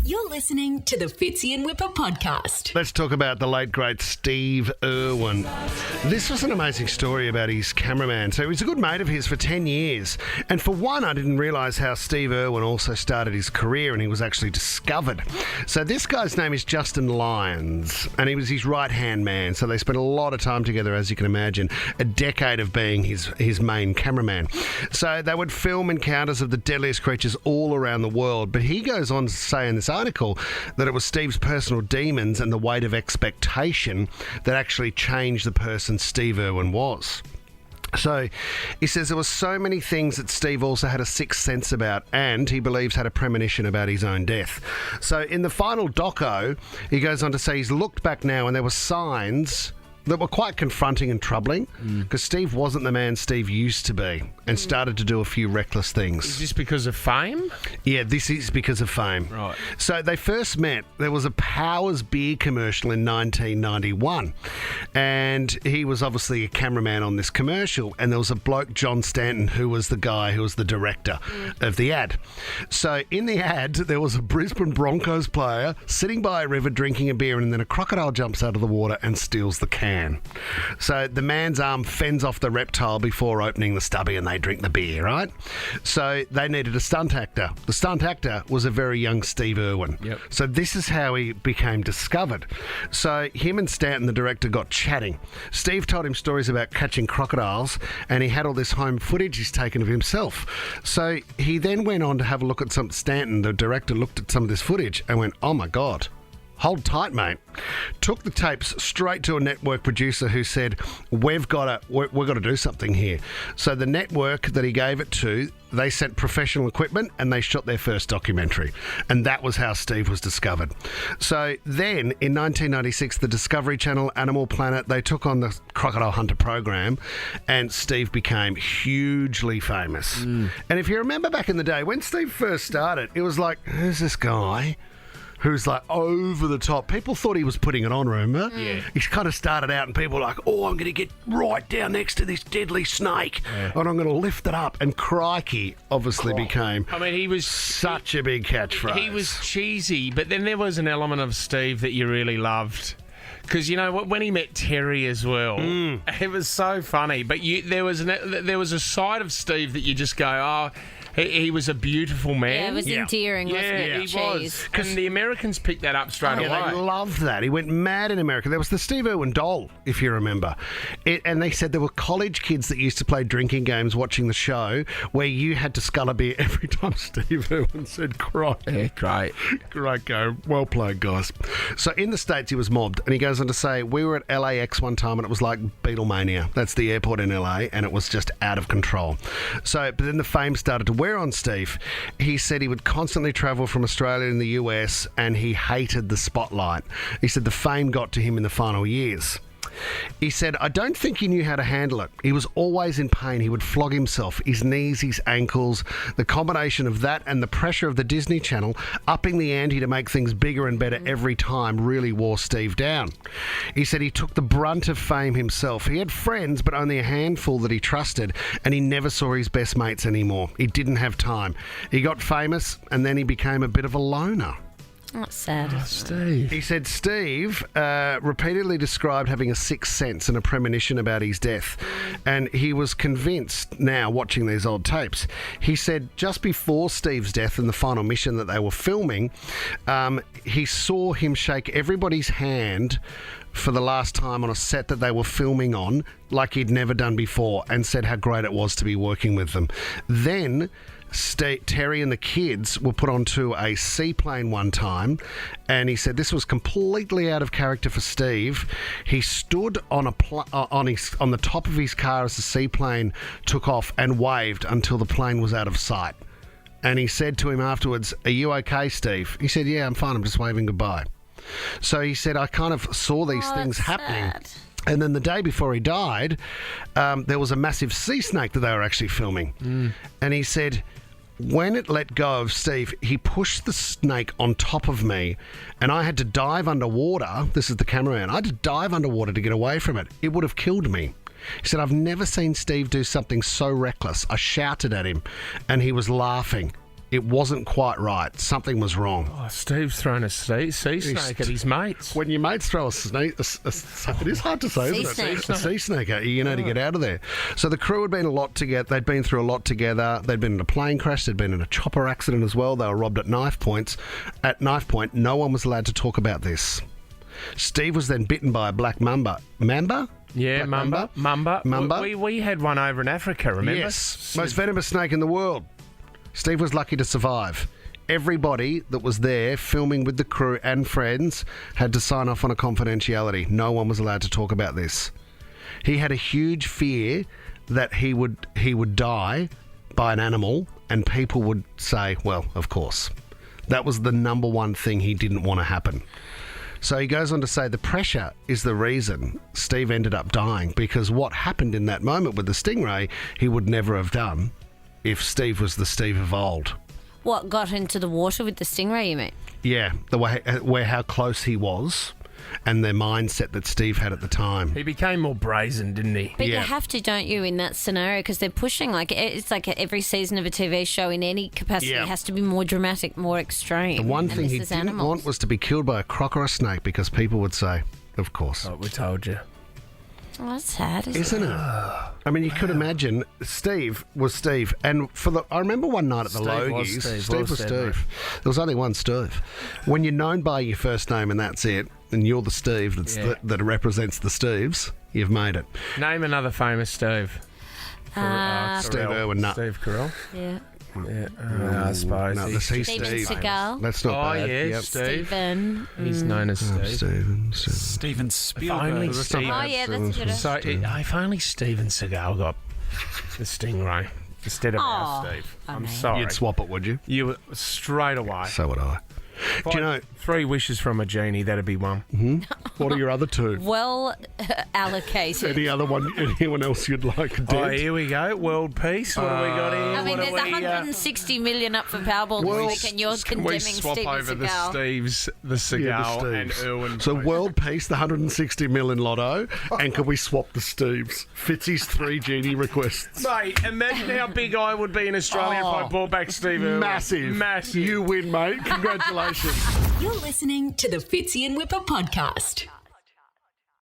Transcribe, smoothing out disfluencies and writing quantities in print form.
You're listening to the Fitzy and Whipper podcast. Let's talk about the late, great Steve Irwin. This was an amazing story about his cameraman. So he was a good mate of his for 10 years. And for one, I didn't realise how Steve Irwin also started his career and he was actually discovered. So this guy's name is Justin Lyon, and he was his right-hand man. So they spent a lot of time together, as you can imagine, a decade of being his main cameraman. So they would film encounters of the deadliest creatures all around the world. But he goes on to say in this article that it was Steve's personal demons and the weight of expectation that actually changed the person Steve Irwin was. So he says there were so many things that Steve also had a sixth sense about, and he believes had a premonition about his own death. So in the final doco, he goes on to say he's looked back now and there were signs that were quite confronting and troubling because Steve wasn't the man Steve used to be and started to do a few reckless things. Is this because of fame? Yeah, this is because of fame. Right. So they first met, there was a Powers beer commercial in 1991 and he was obviously a cameraman on this commercial, and there was a bloke, John Stanton, who was the guy who was the director of the ad. So in the ad, there was a Brisbane Broncos player sitting by a river drinking a beer, and then a crocodile jumps out of the water and steals the can. So the man's arm fends off the reptile before opening the stubby and they drink the beer, right? So they needed a stunt actor. The stunt actor was a very young Steve Irwin. Yep. So this is how he became discovered. So him and Stanton, the director, got chatting. Steve told him stories about catching crocodiles, and he had all this home footage he's taken of himself. So he then went on to have a look at Stanton, the director, looked at some of this footage and went, oh my God. Hold tight, mate. Took the tapes straight to a network producer who said, we've got to do something here. So the network that he gave it to, they sent professional equipment and they shot their first documentary. And that was how Steve was discovered. So then in 1996, the Discovery Channel, Animal Planet, they took on the Crocodile Hunter program and Steve became hugely famous. And if you remember back in the day, when Steve first started, it was like, who's this guy? Who's like over the top. People thought he was putting it on, remember? Yeah. He kind of started out and people were like, oh, I'm going to get right down next to this deadly snake and I'm going to lift it up. And crikey obviously became he was such a big catchphrase. He was cheesy, but then there was an element of Steve that you really loved. Because, you know, when he met Terry as well, it was so funny. But there was a side of Steve that you just go, oh, he was a beautiful man. Yeah, it was endearing, wasn't it? Yeah, he was. And the Americans picked that up straight away. They loved that. He went mad in America. There was the Steve Irwin doll, if you remember. And they said there were college kids that used to play drinking games watching the show where you had to scull a beer every time Steve Irwin said cry. Yeah, great. Great go. Well played, guys. So in the States, he was mobbed. And he goes on to say, we were at LAX one time and it was like Beatlemania. That's the airport in LA. And it was just out of control. So, but then the fame started to wear on Steve. He said he would constantly travel from Australia and the US and he hated the spotlight. He said the fame got to him in the final years. He said, I don't think he knew how to handle it. He was always in pain. He would flog himself, his knees, his ankles. The combination of that and the pressure of the Disney Channel upping the ante to make things bigger and better every time really wore Steve down. He said he took the brunt of fame himself. He had friends, but only a handful that he trusted, and he never saw his best mates anymore. He didn't have time. He got famous, and then he became a bit of a loner. That's sad. Steve. He said Steve repeatedly described having a sixth sense and a premonition about his death. And he was convinced now, watching these old tapes, he said just before Steve's death and the final mission that they were filming, he saw him shake everybody's hand for the last time on a set that they were filming on, like he'd never done before, and said how great it was to be working with them. Then Terry and the kids were put onto a seaplane one time, and he said this was completely out of character for Steve. He stood on the top of his car as the seaplane took off and waved until the plane was out of sight. And he said to him afterwards, "Are you okay, Steve?" He said, "Yeah, I'm fine. I'm just waving goodbye." So he said, I kind of saw these things happening. Sad. And then the day before he died, there was a massive sea snake that they were actually filming. And he said, when it let go of Steve, he pushed the snake on top of me and I had to dive underwater. This is the cameraman. I had to dive underwater to get away from it. It would have killed me. He said, I've never seen Steve do something so reckless. I shouted at him and he was laughing. It wasn't quite right. Something was wrong. Oh, Steve's thrown a sea snake at his mates. When your mates throw a snake, it is hard to say, isn't it? A sea snake at you, to get out of there. So the crew had been they'd been through a lot together. They'd been in a plane crash. They'd been in a chopper accident as well. They were robbed at knife point. At knife point, no one was allowed to talk about this. Steve was then bitten by a black mamba. Mamba? Yeah, Black mamba. We had one over in Africa, remember? Yes. Most venomous snake in the world. Steve was lucky to survive. Everybody that was there filming with the crew and friends had to sign off on a confidentiality. No one was allowed to talk about this. He had a huge fear that he would die by an animal, and people would say, well, of course. That was the number one thing he didn't want to happen. So he goes on to say the pressure is the reason Steve ended up dying, because what happened in that moment with the stingray, he would never have done if Steve was the Steve of old. What, got into the water with the stingray, you mean? Yeah, the way how close he was and the mindset that Steve had at the time. He became more brazen, didn't he? But you have to, don't you, in that scenario, because they're pushing, it's like every season of a TV show in any capacity has to be more dramatic, more extreme. The one thing he didn't want was to be killed by a croc or a snake, because people would say, of course. Oh, we told you. Oh, that's sad, isn't it? I mean, you could imagine Steve was Steve, and I remember one night at the Logies, Steve was Steve. There was only one Steve. When you're known by your first name and that's it, and you're the Steve that represents the Steves, you've made it. Name another famous Steve. Steve Irwin. No. Steve Carell. Yeah. Yeah, I suppose. No, Steve. Seagal. That's not bad. Yeah, Yep. Steve. Stephen. He's known as Steve. Steven Spielberg. Only Oh, yeah, that's good. So if only Steven Seagal got the stingray instead of our Steve. I'm sorry. You'd swap it, would you? You would straight away. So would I. Do you know 3 wishes from a genie? That'd be one. what are your other 2? Well allocated. Anyone else you'd like dead? Oh, here we go. World peace. What do we got here? I mean, What there's are we, 160 million up for Powerball this week, and you're condemning we swap Steven over Seagal. the Seagal and Irwin. So world peace, the 160 mil in lotto, and can we swap the Steves? Fitzy's 3 genie requests. Mate, imagine how big I would be in Australia if I brought back Steve Irwin. Massive. You win, mate. Congratulations. You're listening to the Fitzy and Whipper podcast.